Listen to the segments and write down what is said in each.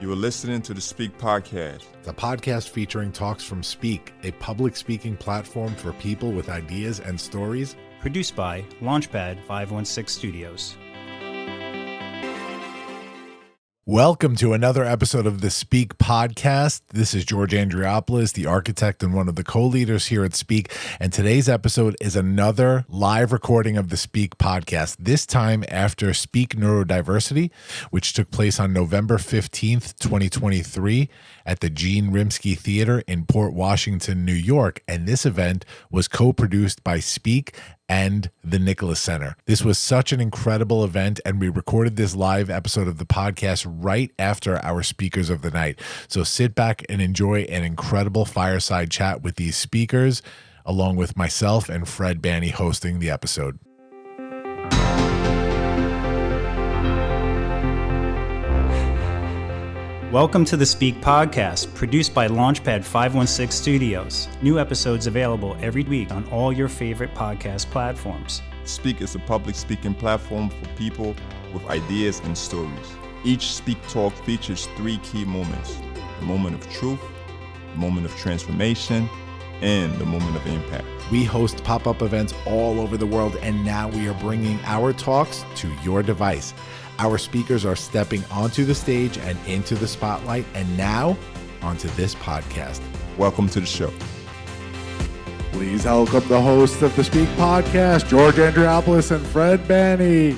You are listening to the Speak Podcast. The podcast featuring talks from Speak, a public speaking platform for people with ideas and stories. Produced by Launchpad 516 Studios. Welcome to another episode of the Speak Podcast. This is George Andriopoulos, the architect and one of the co-leaders here at Speak. And today's episode is another live recording of the Speak Podcast, this time after Speak Neurodiversity, which took place on November 15th, 2023 at the Jeanne Rimsky Theater in Port Washington, New York. And this event was co-produced by Speak and the Nicholas Center. This was such an incredible event, and we recorded this live episode of the podcast right after our speakers of the night. So sit back and enjoy an incredible fireside chat with these speakers, along with myself and Fred Banny hosting the episode. Welcome to the Speak Podcast, produced by Launchpad 516 Studios. New episodes available every week on all your favorite podcast platforms. Speak is a public speaking platform for people with ideas and stories. Each Speak Talk features three key moments: the moment of truth, the moment of transformation, and the moment of impact. We host pop-up events all over the world, and now we are bringing our talks to your device. Our speakers are stepping onto the stage and into the spotlight, and now onto this podcast. Welcome to the show. Please welcome the hosts of the Speak Podcast, George Andriopoulos and Fred Banny.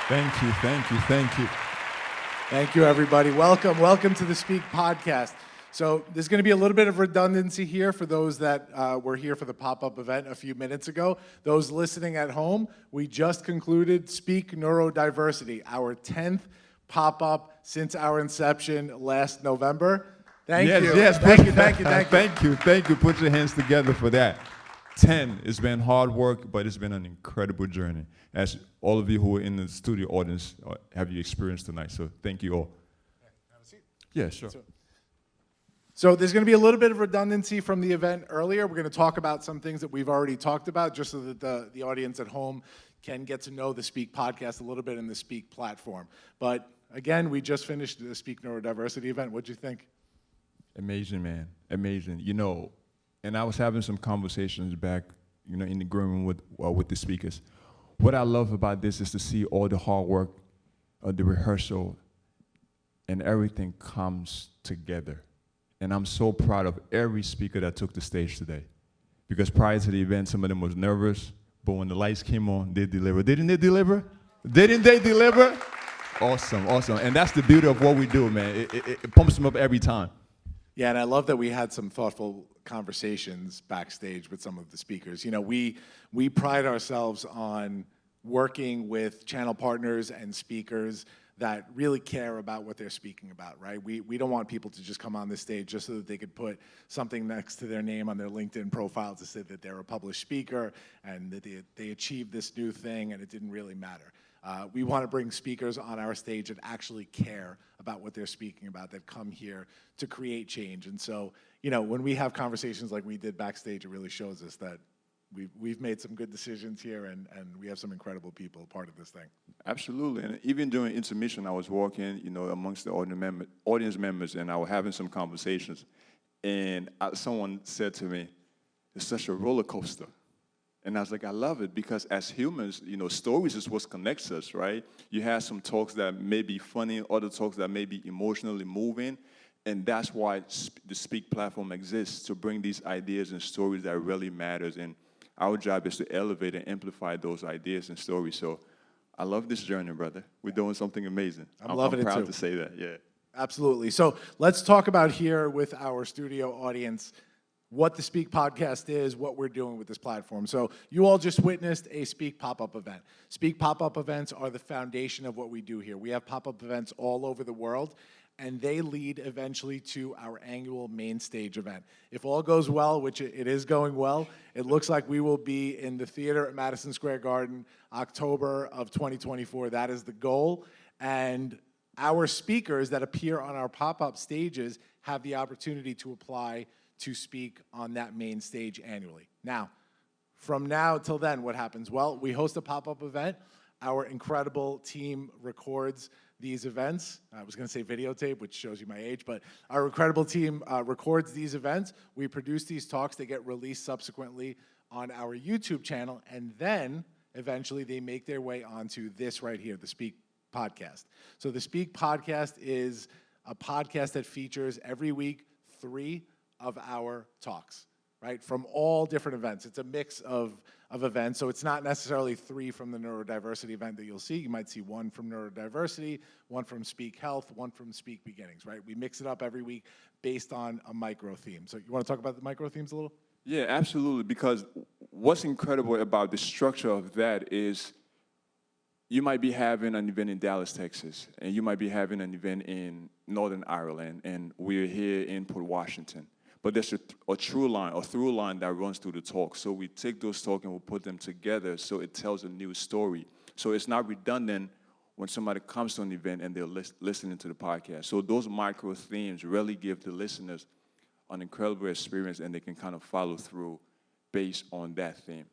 Thank you, thank you, thank you. Thank you, everybody. Welcome to the Speak Podcast. So there's going to be a little bit of redundancy here for those that were here for the pop-up event a few minutes ago. Those listening at home, we just concluded Speak Neurodiversity, our 10th pop-up since our inception last November. Thank you. Yes, Thank you. Thank you. Put your hands together for that. 10, it's been hard work, but it's been an incredible journey. As all of you who are in the studio audience have you experienced tonight, so thank you all. Have a seat. Yeah, sure. So there's going to be a little bit of redundancy from the event earlier. We're going to talk about some things that we've already talked about, just so that the audience at home can get to know the Speak Podcast a little bit in the Speak platform. But again, we just finished the Speak Neurodiversity event. What'd you think? Amazing, man. Amazing. You know, and I was having some conversations back, in the green room with the speakers. What I love about this is to see all the hard work, the rehearsal, and everything comes together. And I'm so proud of every speaker that took the stage today. Because prior to the event, some of them was nervous, but when the lights came on, they delivered. Didn't they deliver? Didn't they deliver? Awesome. And that's the beauty of what we do, man. It pumps them up every time. Yeah, and I love that we had some thoughtful conversations backstage with some of the speakers. We pride ourselves on working with channel partners and speakers that really care about what they're speaking about, right? We don't want people to just come on this stage just so that they could put something next to their name on their LinkedIn profile to say that they're a published speaker and that they achieved this new thing and it didn't really matter. We want to bring speakers on our stage that actually care about what they're speaking about, that come here to create change. And so, when we have conversations like we did backstage, it really shows us that we've made some good decisions here, and we have some incredible people part of this thing. Absolutely, and even during intermission, I was walking, amongst the audience members, and I was having some conversations, and someone said to me, "It's such a roller coaster," and I was like, "I love it because as humans, stories is what connects us, right? You have some talks that may be funny, other talks that may be emotionally moving." And that's why the Speak platform exists, to bring these ideas and stories that really matters. And our job is to elevate and amplify those ideas and stories. So I love this journey, brother. We're doing something amazing. I'm loving it too. I'm proud to say that, yeah. Absolutely. So let's talk about here with our studio audience what the Speak Podcast is, what we're doing with this platform. So you all just witnessed a Speak pop-up event. Speak pop-up events are the foundation of what we do here. We have pop-up events all over the world, and they lead eventually to our annual main stage event. If all goes well, which it is going well, it looks like we will be in the theater at Madison Square Garden, October of 2024. That is the goal. And our speakers that appear on our pop-up stages have the opportunity to apply to speak on that main stage annually. Now, from now till then, what happens? Well, we host a pop-up event. Our incredible team records these events. I was going to say videotape, which shows you my age, but our incredible team records these events. We produce these talks. They get released subsequently on our YouTube channel, and then eventually they make their way onto this right here, the Speak podcast. So the Speak podcast is a podcast that features every week 3 of our talks, right, from all different events. It's a mix of events, so it's not necessarily 3 from the neurodiversity event that you'll see. You might see 1 from neurodiversity, 1 from Speak Health, 1 from Speak Beginnings, right? We mix it up every week based on a micro theme. So you want to talk about the micro themes a little? Yeah, absolutely, because what's incredible about the structure of that is you might be having an event in Dallas, Texas, and you might be having an event in Northern Ireland, and we're here in Port Washington. But there's a through line that runs through the talk. So we take those talks and we put them together so it tells a new story. So it's not redundant when somebody comes to an event and they're listening to the podcast. So those micro themes really give the listeners an incredible experience, and they can kind of follow through based on that theme.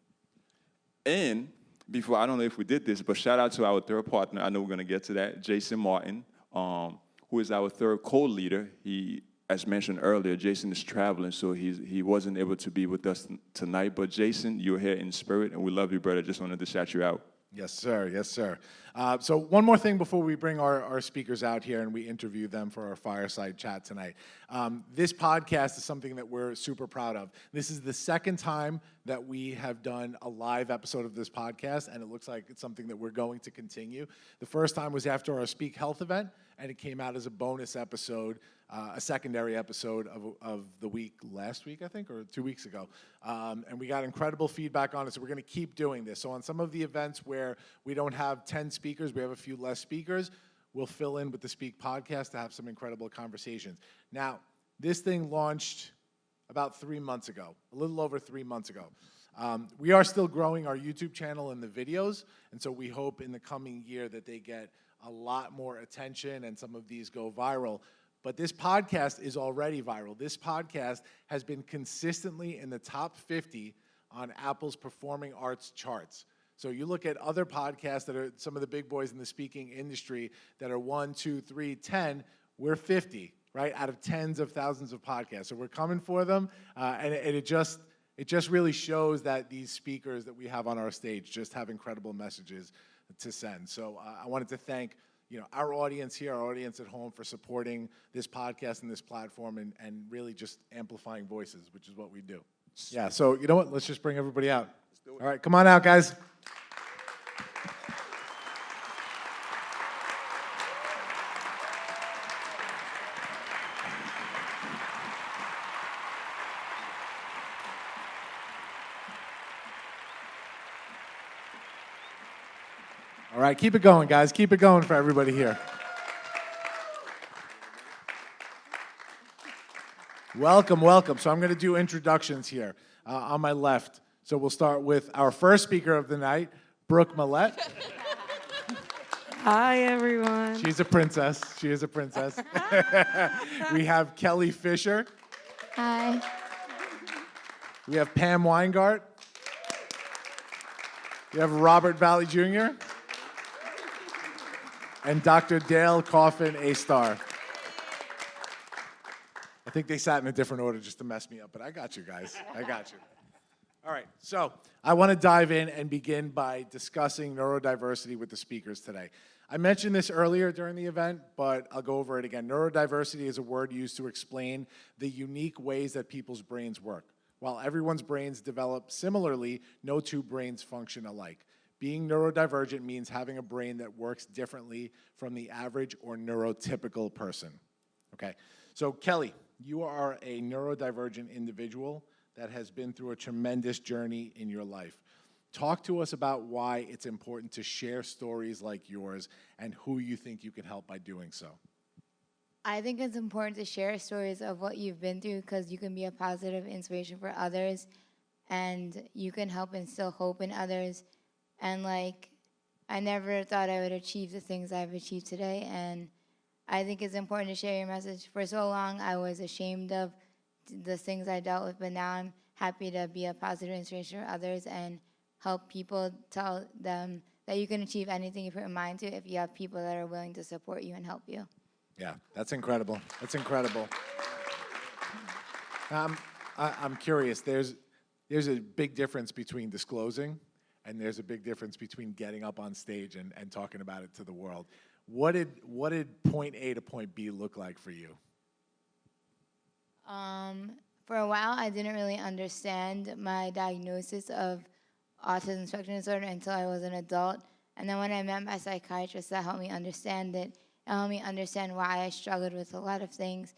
And before, I don't know if we did this, but shout out to our third partner. I know we're going to get to that, Jason Martin, who is our third co-leader. He, as mentioned earlier, Jason is traveling, so he wasn't able to be with us tonight. But Jason, you're here in spirit, and we love you, brother. Just wanted to shout you out. Yes, sir. Yes, sir. So one more thing before we bring our speakers out here and we interview them for our fireside chat tonight. This podcast is something that we're super proud of. This is the second time that we have done a live episode of this podcast, and it looks like it's something that we're going to continue. The first time was after our Speak Health event, and it came out as a bonus episode, a secondary episode of the week last week, I think, or 2 weeks ago. And we got incredible feedback on it, so we're going to keep doing this. So on some of the events where we don't have 10 speakers, we have a few less speakers, we'll fill in with the Speak podcast to have some incredible conversations. Now, this thing launched about 3 months ago, a little over 3 months ago. We are still growing our YouTube channel and the videos, and so we hope in the coming year that they get a lot more attention and some of these go viral. But this podcast is already viral. This podcast has been consistently in the top 50 on Apple's performing arts charts. So you look at other podcasts that are some of the big boys in the speaking industry that are 1, 2, 3, 10, we're 50, right, out of tens of thousands of podcasts. So we're coming for them, and it just really shows that these speakers that we have on our stage just have incredible messages to send. So I wanted to thank our audience here, our audience at home, for supporting this podcast and this platform and really just amplifying voices, which is what we do. Yeah, so you know what? Let's just bring everybody out. All right, come on out, guys. All right, keep it going, guys. Keep it going for everybody here. Welcome, welcome. So I'm going to do introductions here on my left. So we'll start with our first speaker of the night, Brooke Millette. Hi, everyone. She's a princess. She is a princess. We have Kelly Fisher. Hi. We have Pam Weingart. We have Robert Valley Jr. And Dr. Dale Coffin, A-star. I think they sat in a different order just to mess me up, but I got you guys. I got you. All right, so I want to dive in and begin by discussing neurodiversity with the speakers today. I mentioned this earlier during the event, but I'll go over it again. Neurodiversity is a word used to explain the unique ways that people's brains work. While everyone's brains develop similarly, no two brains function alike. Being neurodivergent means having a brain that works differently from the average or neurotypical person. Okay, so Kelly, you are a neurodivergent individual that has been through a tremendous journey in your life. Talk to us about why it's important to share stories like yours and who you think you can help by doing so. I think it's important to share stories of what you've been through because you can be a positive inspiration for others and you can help instill hope in others. And I never thought I would achieve the things I've achieved today, and I think it's important to share your message. For so long, I was ashamed of the things I dealt with, but now I'm happy to be a positive inspiration for others and help people tell them that you can achieve anything you put your mind to if you have people that are willing to support you and help you. Yeah, that's incredible. That's incredible. I'm curious. There's a big difference between disclosing, and there's a big difference between getting up on stage and talking about it to the world. What did point A to point B look like for you? For a while, I didn't really understand my diagnosis of autism spectrum disorder until I was an adult. And then when I met my psychiatrist, that helped me understand it. It helped me understand why I struggled with a lot of things.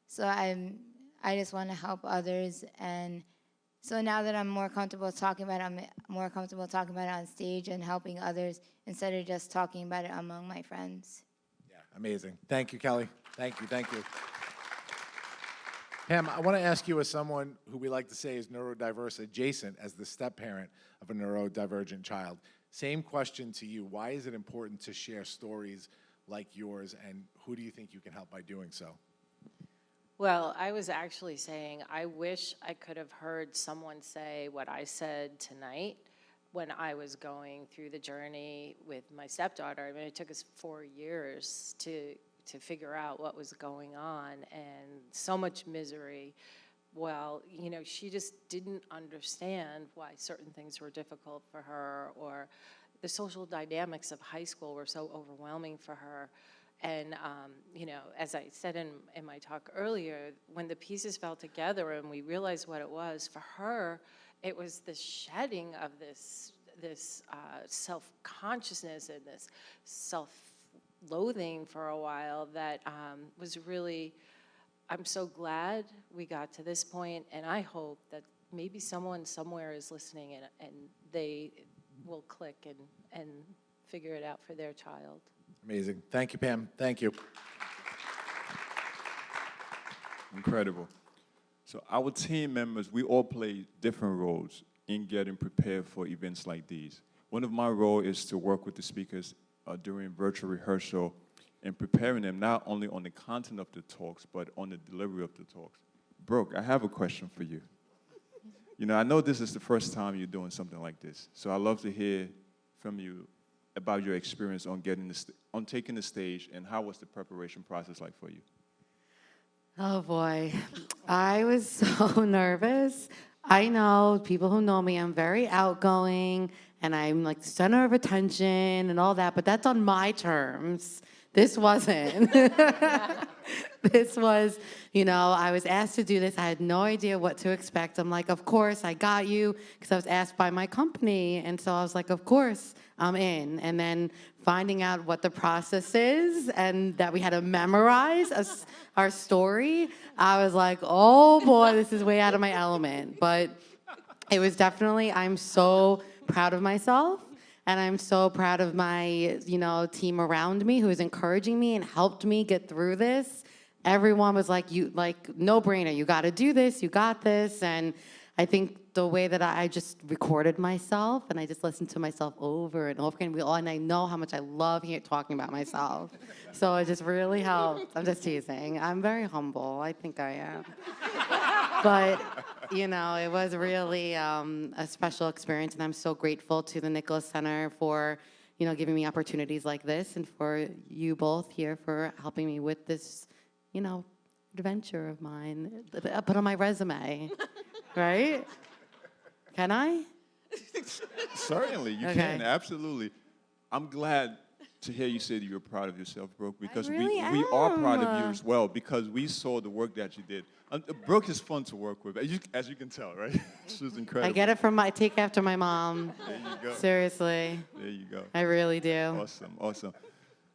So I just want to help others. And so now that I'm more comfortable talking about it, I'm more comfortable talking about it on stage and helping others instead of just talking about it among my friends. Yeah, amazing. Thank you, Kelly. Thank you. Pam, I want to ask you, as someone who we like to say is neurodiverse adjacent, as the step-parent of a neurodivergent child, same question to you. Why is it important to share stories like yours, and who do you think you can help by doing so? Well, I was actually saying I wish I could have heard someone say what I said tonight when I was going through the journey with my stepdaughter. I mean, it took us 4 years to figure out what was going on, and so much misery. Well, you know, she just didn't understand why certain things were difficult for her, or the social dynamics of high school were so overwhelming for her. And, you know, as I said in my talk earlier, when the pieces fell together and we realized what it was, for her, it was the shedding of this self-consciousness and this self-loathing for a while that was really, I'm so glad we got to this point, and I hope that maybe someone somewhere is listening and they will click and figure it out for their child. Amazing. Thank you, Pam. Thank you. Incredible. So our team members, we all play different roles in getting prepared for events like these. One of my roles is to work with the speakers during virtual rehearsal and preparing them not only on the content of the talks, but on the delivery of the talks. Brooke, I have a question for you. You know, I know this is the first time you're doing something like this, so I'd love to hear from you about your experience on taking the stage, and how was the preparation process like for you? Oh boy, I was so nervous. I know, people who know me, I'm very outgoing and I'm like the center of attention and all that, but that's on my terms. This wasn't. This was, you know, I was asked to do this. I had no idea what to expect. I'm like, of course, I got you, because I was asked by my company. And so I was like, of course, I'm in. And then finding out what the process is and that we had to memorize our story, I was like, oh boy, this is way out of my element. But it was definitely, I'm so proud of myself. And I'm so proud of my, you know, team around me who is encouraging me and helped me get through this. Everyone was like, no brainer, you got to do this, you got this. And I think the way that I just recorded myself and I just listened to myself over and over again, and I know how much I love talking about myself. So it just really helped. I'm just teasing. I'm very humble. I think I am. But, you know, it was really a special experience, and I'm so grateful to the Nicholas Center for, you know, giving me opportunities like this, and for you both here for helping me with this, you know, adventure of mine. I put on my resume, right? Can I? Certainly, you can, absolutely. I'm glad to hear you say that you're proud of yourself, Brooke, because we are proud of you as well, because we saw the work that you did. Brooke is fun to work with, as you can tell, right? She's incredible. I get it from I take after my mom. There you go. Seriously. There you go. I really do. Awesome.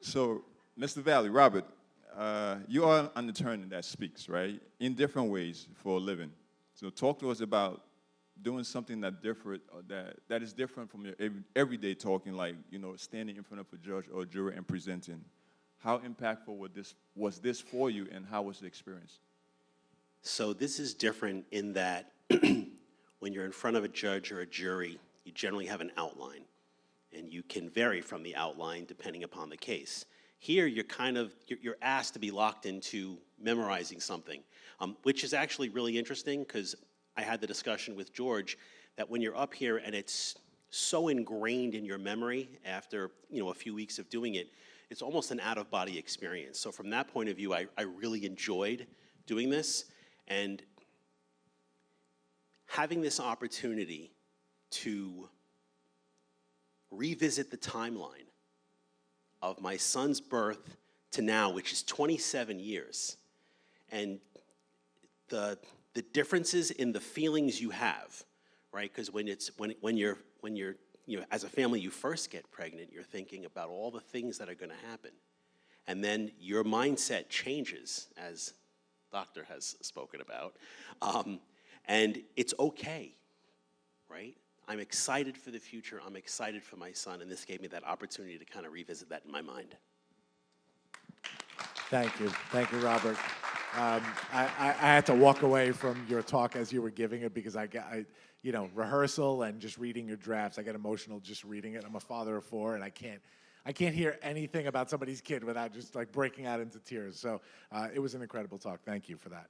So, Mr. Valley, Robert, you are an attorney that speaks, right, in different ways for a living. So talk to us about doing something that is different from your everyday talking, like, you know, standing in front of a judge or a jury and presenting. How impactful was this for you, and how was the experience? So this is different in that when you're in front of a judge or a jury, you generally have an outline, and you can vary from the outline depending upon the case. Here, you're asked to be locked into memorizing something, which is actually really interesting, because I had the discussion with George that when you're up here and it's so ingrained in your memory after, a few weeks of doing it, it's almost an out-of-body experience. So from that point of view, I really enjoyed doing this, and having this opportunity to revisit the timeline of my son's birth to now, which is 27 years, and the differences in the feelings you have, right? Because when you're as a family, you first get pregnant, you're thinking about all the things that are going to happen, and then your mindset changes, as Doctor has spoken about, and it's okay, right? I'm excited for the future. I'm excited for my son, and this gave me that opportunity to kind of revisit that in my mind. Thank you, Robert. I had to walk away from your talk as you were giving it because rehearsal and just reading your drafts, I get emotional just reading it. I'm a father of 4, and I can't hear anything about somebody's kid without just like breaking out into tears. So it was an incredible talk. Thank you for that.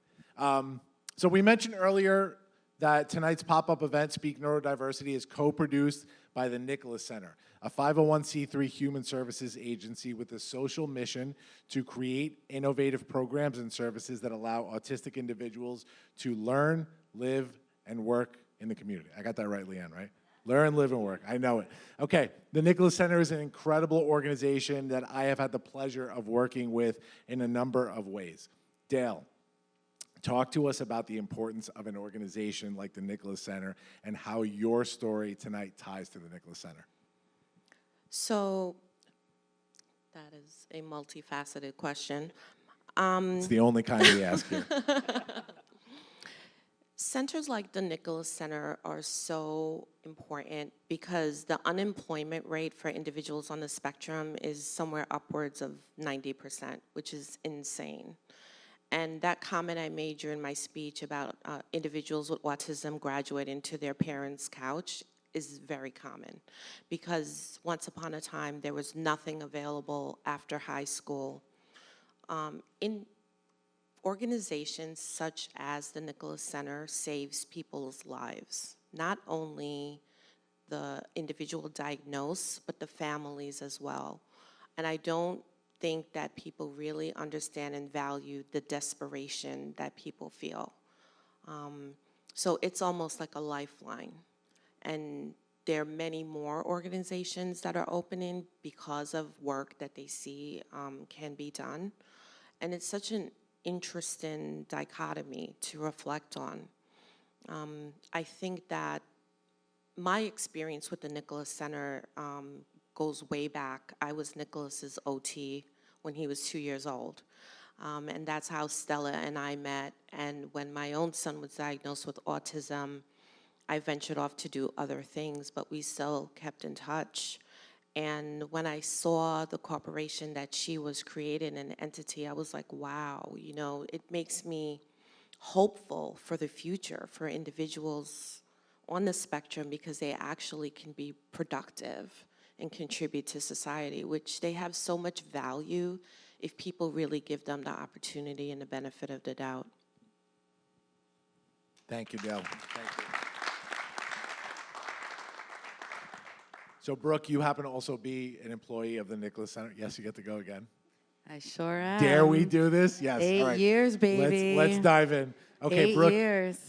So we mentioned earlier that tonight's pop-up event, Speak Neurodiversity, is co-produced by the Nicholas Center, a 501c3 human services agency with a social mission to create innovative programs and services that allow autistic individuals to learn, live, and work in the community. I got that right, Leanne, right? Learn, live, and work. I know it. Okay, the Nicholas Center is an incredible organization that I have had the pleasure of working with in a number of ways. Dale, talk to us about the importance of an organization like the Nicholas Center and how your story tonight ties to the Nicholas Center. So that is a multifaceted question. It's the only kind we ask here. Centers like the Nicholas Center are so important because the unemployment rate for individuals on the spectrum is somewhere upwards of 90%, which is insane. And that comment I made during my speech about individuals with autism graduating to their parents' couch is very common because once upon a time there was nothing available after high school. In organizations such as the Nicholas Center saves people's lives, not only the individual diagnosed, but the families as well. And I don't think that people really understand and value the desperation that people feel. So it's almost like a lifeline. And there are many more organizations that are opening because of work that they see can be done. And it's such an interesting dichotomy to reflect on. I think that my experience with the Nicholas Center goes way back. I was Nicholas's OT when he was 2 years old. And that's how Stella and I met. And when my own son was diagnosed with autism, I ventured off to do other things, but we still kept in touch. And when I saw the corporation that she was creating, an entity, I was like, wow, it makes me hopeful for the future for individuals on the spectrum because they actually can be productive and contribute to society, which they have so much value if people really give them the opportunity and the benefit of the doubt. Thank you, Dale. Thank you. So, Brooke, you happen to also be an employee of the Nicholas Center. Yes, you get to go again. I sure am. Dare we do this? Yes. 8 All right. years, baby. Let's dive in. Okay, 8 Brooke. years.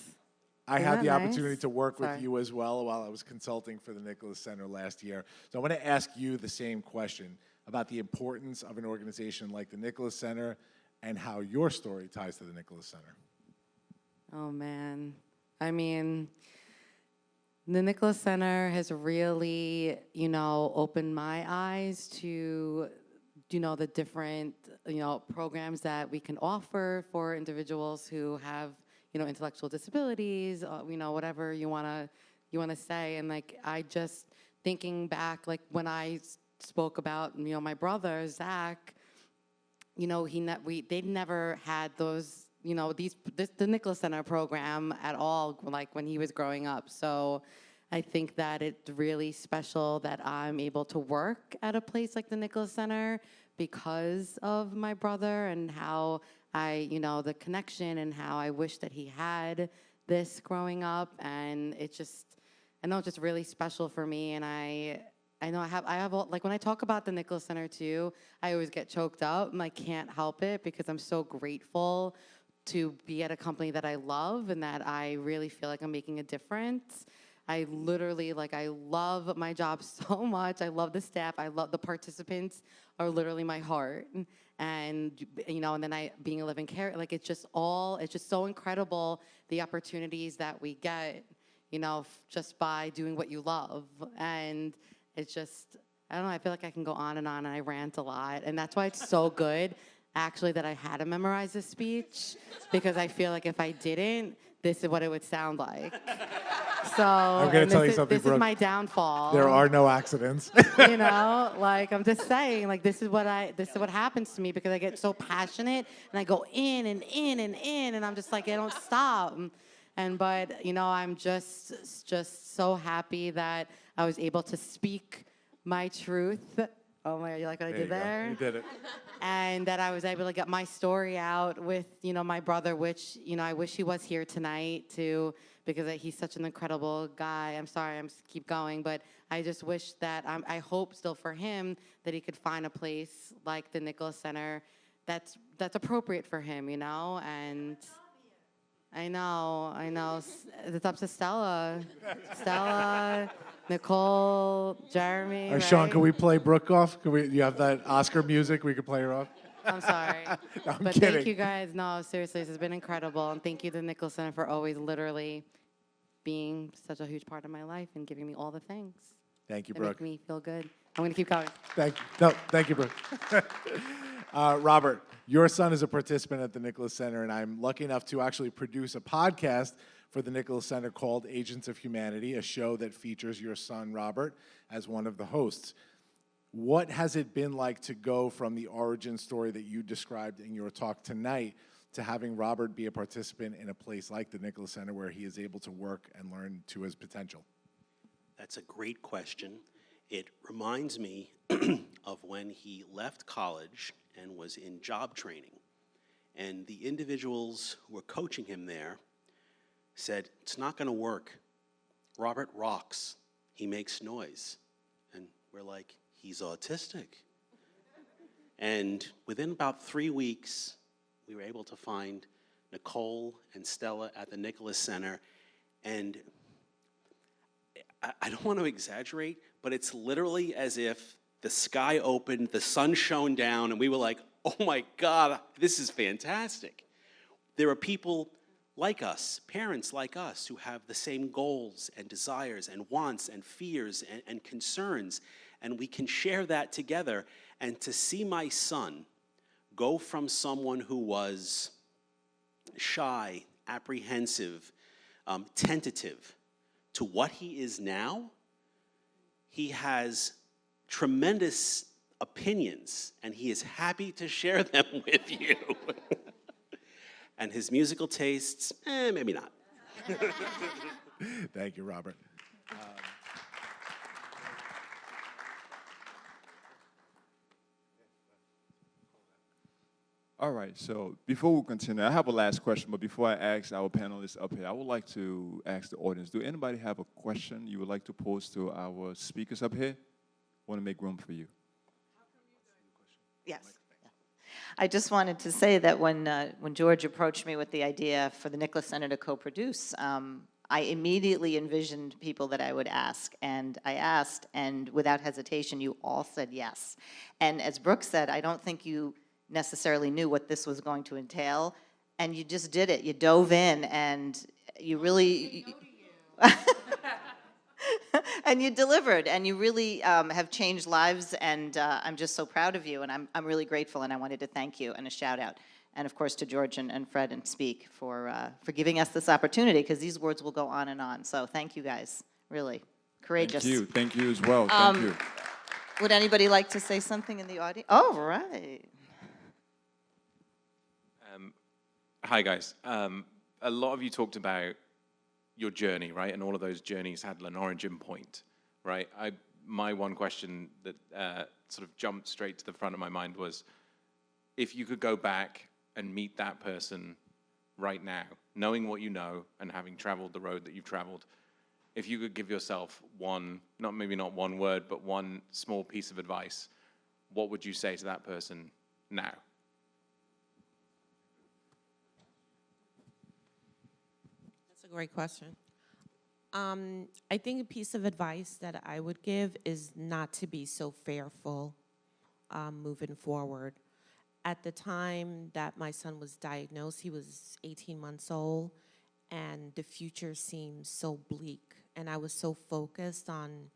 I Isn't had the that opportunity nice? to work with Sorry. you as well while I was consulting for the Nicholas Center last year. So I want to ask you the same question about the importance of an organization like the Nicholas Center and how your story ties to the Nicholas Center. Oh, man. I mean, the Nicholas Center has really, opened my eyes to, the different, programs that we can offer for individuals who have, intellectual disabilities, whatever you want to say. And I just thinking back, when I spoke about, my brother, Zach, they never had those, the Nicholas Center program at all, when he was growing up. So I think that it's really special that I'm able to work at a place like the Nicholas Center because of my brother and how the connection and how I wish that he had this growing up. And it just, I know it's just really special for me, and I know I have all, like when I talk about the Nicholas Center too, I always get choked up, and I can't help it because I'm so grateful to be at a company that I love and that I really feel like I'm making a difference. I literally, I love my job so much. I love the staff. I love the participants are literally my heart. And, and then being a living care, it's just so incredible, the opportunities that we get, just by doing what you love. And it's just, I don't know, I feel like I can go on, and I rant a lot. And that's why it's so good, actually, that I had to memorize this speech, because I feel like if I didn't, this is what it would sound like. So I'm going to tell you something, this Brooke. is my downfall. There are no accidents. I'm just saying, this is what happens to me, because I get so passionate and I go in and in and in, and I'm just I don't stop. But I'm just so happy that I was able to speak my truth. Oh my God, you like what I did there? You did it. And that I was able to get my story out with, my brother, which, I wish he was here tonight too, because he's such an incredible guy. I'm sorry, I'm keep going, but I just wish that, I hope still for him that he could find a place like the Nicholas Center that's appropriate for him, and I know. It's up to Stella, Nicole, Jeremy. Right? Sean, can we play Brooke off? You have that Oscar music? We could play her off. I'm sorry. No, I'm but kidding. Thank you guys. No, seriously, this has been incredible. And thank you to the Nicholas Center for always literally being such a huge part of my life and giving me all the things. Thank you, that Brooke. make me feel good. I'm going to keep going. Thank you, Brooke. Robert, your son is a participant at the Nicholas Center, and I'm lucky enough to actually produce a podcast for the Nicholas Center called Agents of Humanity, a show that features your son, Robert, as one of the hosts. What has it been like to go from the origin story that you described in your talk tonight to having Robert be a participant in a place like the Nicholas Center where he is able to work and learn to his potential? That's a great question. It reminds me of when he left college and was in job training. And the individuals who were coaching him there said, "It's not going to work. Robert rocks. He makes noise." And we're like, "He's autistic." And within about 3 weeks, we were able to find Nicole and Stella at the Nicholas Center. And I don't want to exaggerate, but it's literally as if the sky opened, the sun shone down, and we were like, "Oh my God, this is fantastic." There are people like us, parents like us, who have the same goals and desires and wants and fears and concerns, and we can share that together. And to see my son go from someone who was shy, apprehensive, tentative, to what he is now, he has tremendous opinions, and he is happy to share them with you. And his musical tastes, maybe not. Thank you, Robert. All right, so before we continue, I have a last question, but before I ask our panelists up here, I would like to ask the audience, do anybody have a question you would like to pose to our speakers up here? Want to make room for you. Yes. Yeah. I just wanted to say that when George approached me with the idea for the Nicholas Center to co-produce, I immediately envisioned people that I would ask, and I asked, and without hesitation, you all said yes. And as Brooke said, I don't think you necessarily knew what this was going to entail, and you just did it. You dove in, and you really... And you delivered, and you really have changed lives, and I'm just so proud of you, and I'm really grateful, and I wanted to thank you, and a shout out, and of course to George and Fred and Speak for giving us this opportunity, because these words will go on and on. So thank you guys, really courageous. Thank you as well. Thank you. Would anybody like to say something in the audience? Oh, right. Hi guys. A lot of you talked about your journey, right? And all of those journeys had an origin point, right? My one question that sort of jumped straight to the front of my mind was, if you could go back and meet that person right now, knowing what you know and having traveled the road that you've traveled, if you could give yourself one, maybe not one word, but one small piece of advice, what would you say to that person now? That's a great question. I think a piece of advice that I would give is not to be so fearful moving forward. At the time that my son was diagnosed, he was 18 months old, and the future seemed so bleak. And I was so focused on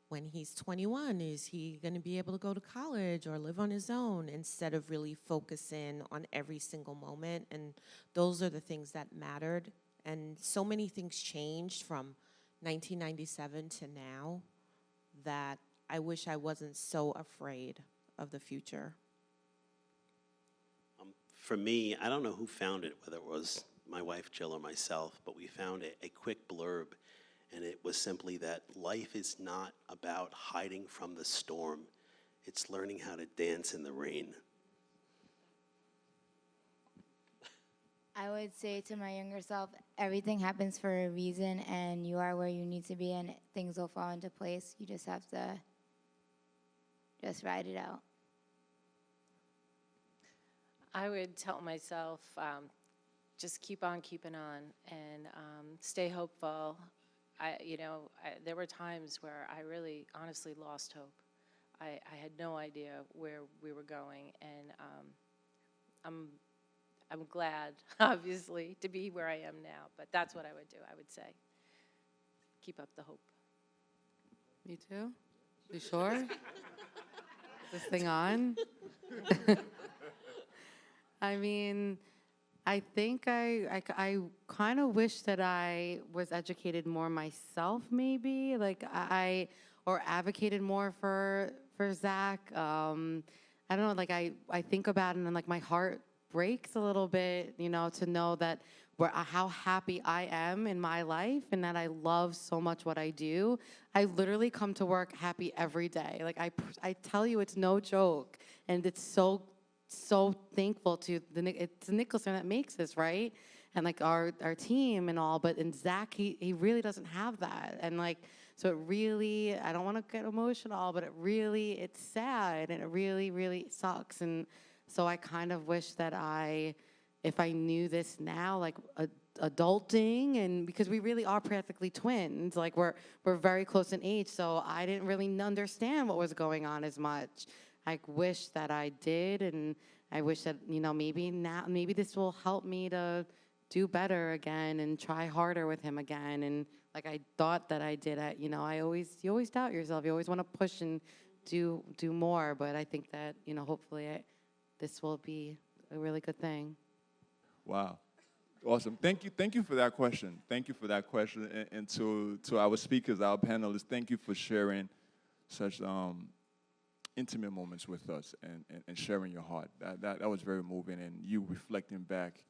when he's 21, is he going to be able to go to college or live on his own, instead of really focusing on every single moment. And those are the things that mattered. And so many things changed from 1997 to now that I wish I wasn't so afraid of the future. For me, I don't know who found it, whether it was my wife Jill or myself, but we found a quick blurb, and it was simply that life is not about hiding from the storm. It's learning how to dance in the rain. I would say to my younger self, everything happens for a reason, and you are where you need to be, and things will fall into place. You just have to just ride it out. I would tell myself, just keep on keeping on, and stay hopeful. There were times where I really, honestly lost hope. I had no idea where we were going, and I'm glad, obviously, to be where I am now. But that's what I would do. I would say, keep up the hope. Me too? You sure? Is this thing on? I mean, I think I kind of wish that I was educated more myself, maybe, or advocated more for Zach. I don't know, I think about it, and like my heart breaks a little bit, to know that how happy I am in my life, and that I love so much what I do. I literally come to work happy every day. I tell you, it's no joke, and it's so thankful to it's the Nicholas Center that makes this, right? And our team and all, but in Zach, he really doesn't have that. And so it really, I don't want to get emotional, but it's sad, and it really, really sucks. And so I kind of wish that if I knew this now, adulting, and because we really are practically twins, we're very close in age, so I didn't really understand what was going on as much. I wish that I did, and I wish that, maybe this will help me to do better again and try harder with him again. And I thought that I did it, you always doubt yourself. You always want to push and do more, but I think that, hopefully this will be a really good thing. Wow. Awesome. Thank you for that question. Thank you for that question. And to our speakers, our panelists, thank you for sharing such intimate moments with us and sharing your heart. That was very moving. And you reflecting back,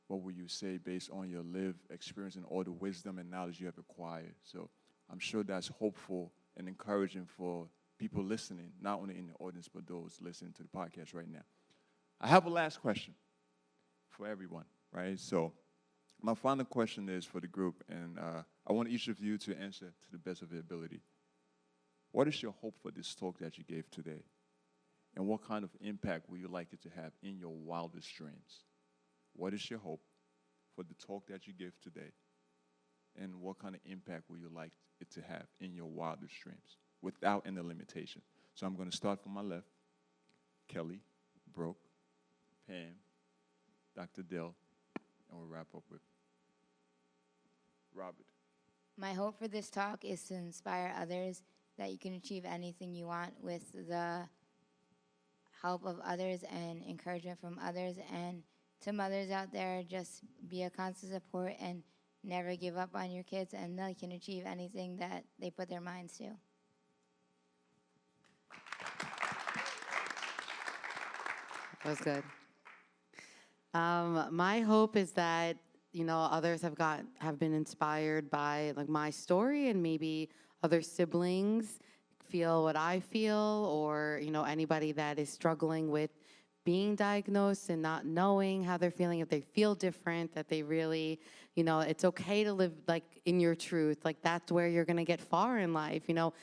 what would you say based on your lived experience and all the wisdom and knowledge you have acquired? So I'm sure that's hopeful and encouraging for people listening, not only in the audience, but those listening to the podcast right now. I have a last question for everyone, right? So my final question is for the group, and I want each of you to answer to the best of your ability. What is your hope for this talk that you gave today? And what kind of impact would you like it to have in your wildest dreams? What is your hope for the talk that you gave today? And what kind of impact would you like it to have in your wildest dreams without any limitation? So I'm going to start from my left. Kelly, Brooke, Pam, Dr. Dill, and we'll wrap up with Robert. My hope for this talk is to inspire others that you can achieve anything you want with the help of others and encouragement from others. And to mothers out there, just be a constant support and never give up on your kids, and they can achieve anything that they put their minds to. That was good. My hope is that, others have been inspired by my story, and maybe other siblings feel what I feel, or, anybody that is struggling with being diagnosed and not knowing how they're feeling, if they feel different, that they really, you know, it's okay to live like in your truth. Like that's where you're gonna get far in life, you know.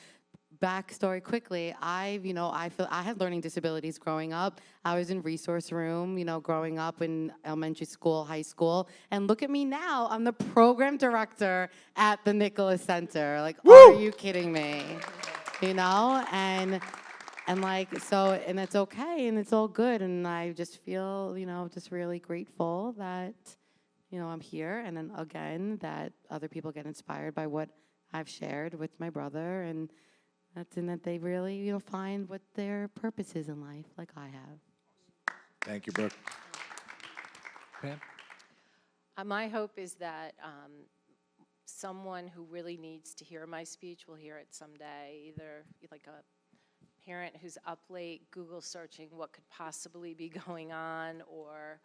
Backstory quickly, I had learning disabilities growing up. I was in resource room, you know, growing up in elementary school, high school. And look at me now, I'm the program director at the Nicholas Center. Like, are you kidding me? You know, and like, so, and it's okay, and it's all good. And I just feel, you know, just really grateful that, you know, I'm here. And then again, that other people get inspired by what I've shared with my brother, and that they really, you know, find what their purpose is in life, like I have. Thank you, Brooke. Pam? My hope is that someone who really needs to hear my speech will hear it someday, either like a parent who's up late Google searching what could possibly be going on, or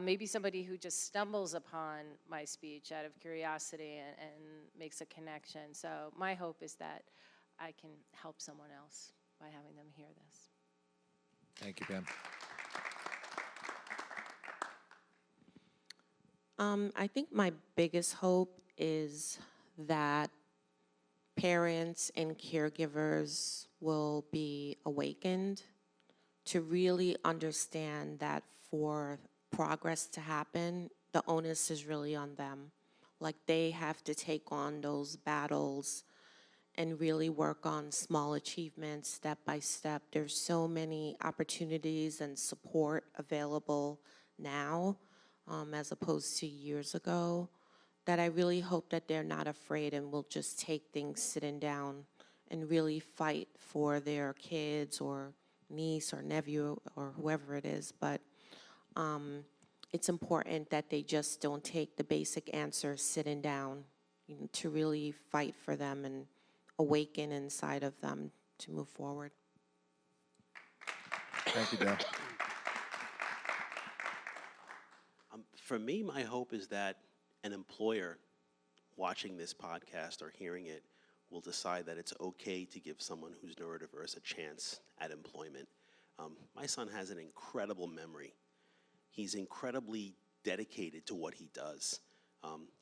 maybe somebody who just stumbles upon my speech out of curiosity and makes a connection. So my hope is that I can help someone else by having them hear this. Thank you, Pam. I think my biggest hope is that parents and caregivers will be awakened to really understand that for progress to happen, the onus is really on them. Like they have to take on those battles and really work on small achievements step by step. There's so many opportunities and support available now as opposed to years ago, that I really hope that they're not afraid and will just take things sitting down and really fight for their kids or niece or nephew or whoever it is. But it's important that they just don't take the basic answers sitting down, you know, to really fight for them and awaken inside of them to move forward. Thank you, Dale. For me, my hope is that an employer watching this podcast or hearing it will decide that it's okay to give someone who's neurodiverse a chance at employment. My son has an incredible memory. He's incredibly dedicated to what he does.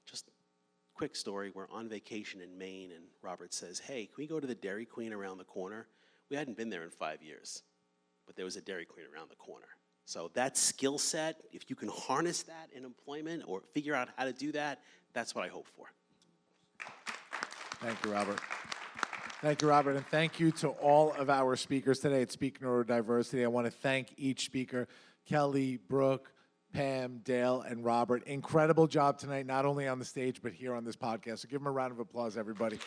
Just quick story, we're on vacation in Maine and Robert says, hey, can we go to the Dairy Queen around the corner? We hadn't been there in 5 years, but there was a Dairy Queen around the corner. So that skill set, if you can harness that in employment or figure out how to do that, that's what I hope for. Thank you, Robert. Thank you, Robert, and thank you to all of our speakers today at Speak Neurodiversity. I want to thank each speaker, Kelly, Brooke, Pam, Dale, and Robert. Incredible job tonight, not only on the stage, but here on this podcast. So give them a round of applause, everybody.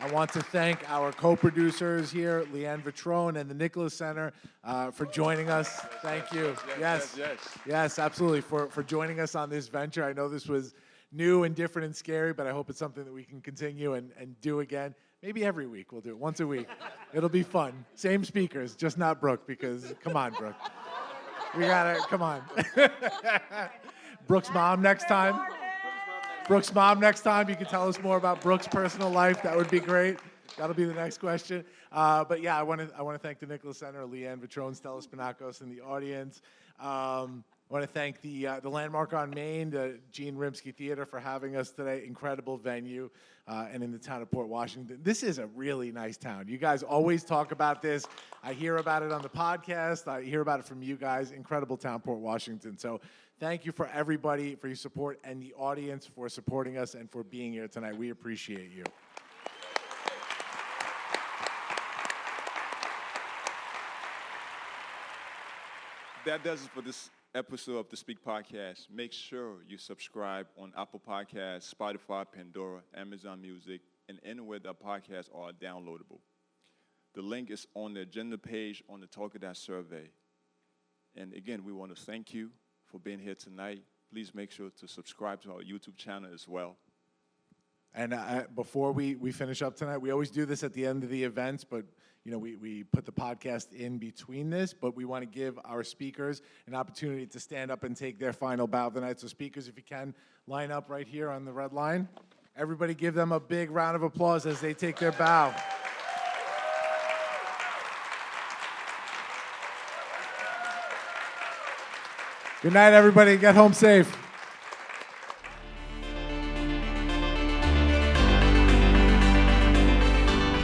I want to thank our co-producers here, Leanne Vitrone and the Nicholas Center, for joining us. Thank you. Yes, absolutely, for joining us on this venture. I know this was new and different and scary, but I hope it's something that we can continue and do again. Maybe every week we'll do it, once a week. It'll be fun. Same speakers, just not Brooke, because, come on, Brooke. We gotta, come on. Brooke's mom next time. Brooke's mom next time. You can tell us more about Brooke's personal life. That would be great. That'll be the next question. But yeah, I want to thank the Nicholas Center, Leanne Vitrone, Stella Spinakos in the audience. I want to thank the Landmark on Main, the Jeanne Rimsky Theater, for having us today. Incredible venue, and in the town of Port Washington. This is a really nice town. You guys always talk about this. I hear about it on the podcast. I hear about it from you guys. Incredible town, Port Washington. So thank you for everybody, for your support, and the audience for supporting us and for being here tonight. We appreciate you. That does it for this episode of the Speak Podcast. Make sure you subscribe on Apple Podcasts, Spotify, Pandora, Amazon Music, and anywhere that podcasts are downloadable. The link is on the agenda page on the Talk of That survey. And again, we want to thank you for being here tonight. Please make sure to subscribe to our YouTube channel as well. And before we finish up tonight, we always do this at the end of the events, but you know, we put the podcast in between this, but we want to give our speakers an opportunity to stand up and take their final bow of the night. So speakers, if you can, line up right here on the red line. Everybody give them a big round of applause as they take their bow. Good night, everybody. Get home safe.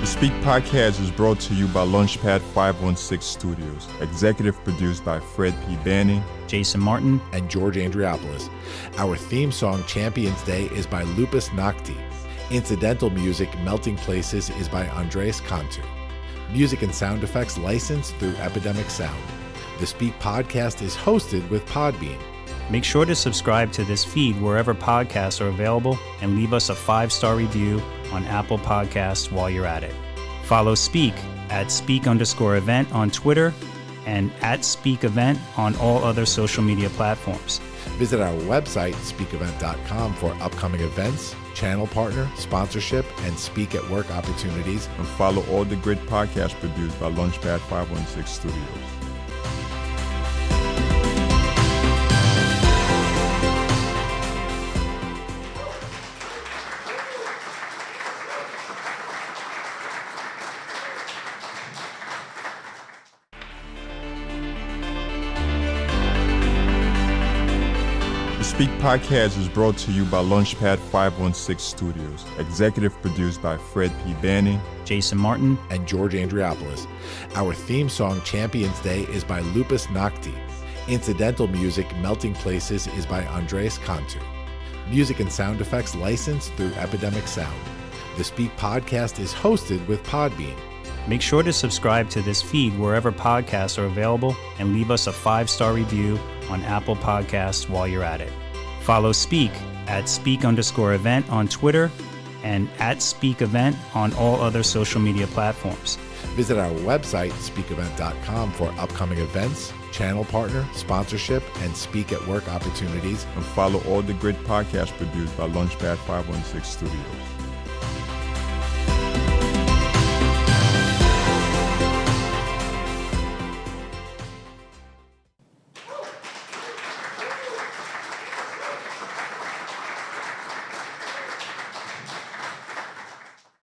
The Speak Podcast is brought to you by Launchpad 516 Studios. Executive produced by Fred P. Banny, Jason Martin, and George Andriopoulos. Our theme song, Champions Day, is by Lupus Nocti. Incidental music, Melting Places, is by Andres Cantu. Music and sound effects licensed through Epidemic Sound. The Speak Podcast is hosted with Podbean. Make sure to subscribe to this feed wherever podcasts are available and leave us a 5-star review on Apple Podcasts while you're at it. Follow Speak at Speak_event on Twitter and at Speak Event on all other social media platforms. Visit our website, speakevent.com, for upcoming events, channel partner, sponsorship, and speak at work opportunities. and follow all the great podcasts produced by Launchpad 516 Studios. The Speak Podcast is brought to you by Launchpad 516 Studios. Executive produced by Fred P. Banny, Jason Martin, and George Andriopoulos. Our theme song, Champions Day, is by Lupus Nocti. Incidental music, Melting Places, is by Andres Cantu. Music and sound effects licensed through Epidemic Sound. The Speak Podcast is hosted with Podbean. make sure to subscribe to this feed wherever podcasts are available and leave us a 5-star review on Apple Podcasts while you're at it. Follow Speak at Speak_event on Twitter and at Speak Event on all other social media platforms. Visit our website, speakevent.com, for upcoming events, channel partner, sponsorship, and speak at work opportunities. and follow all the great podcasts produced by Launchpad 516 Studios.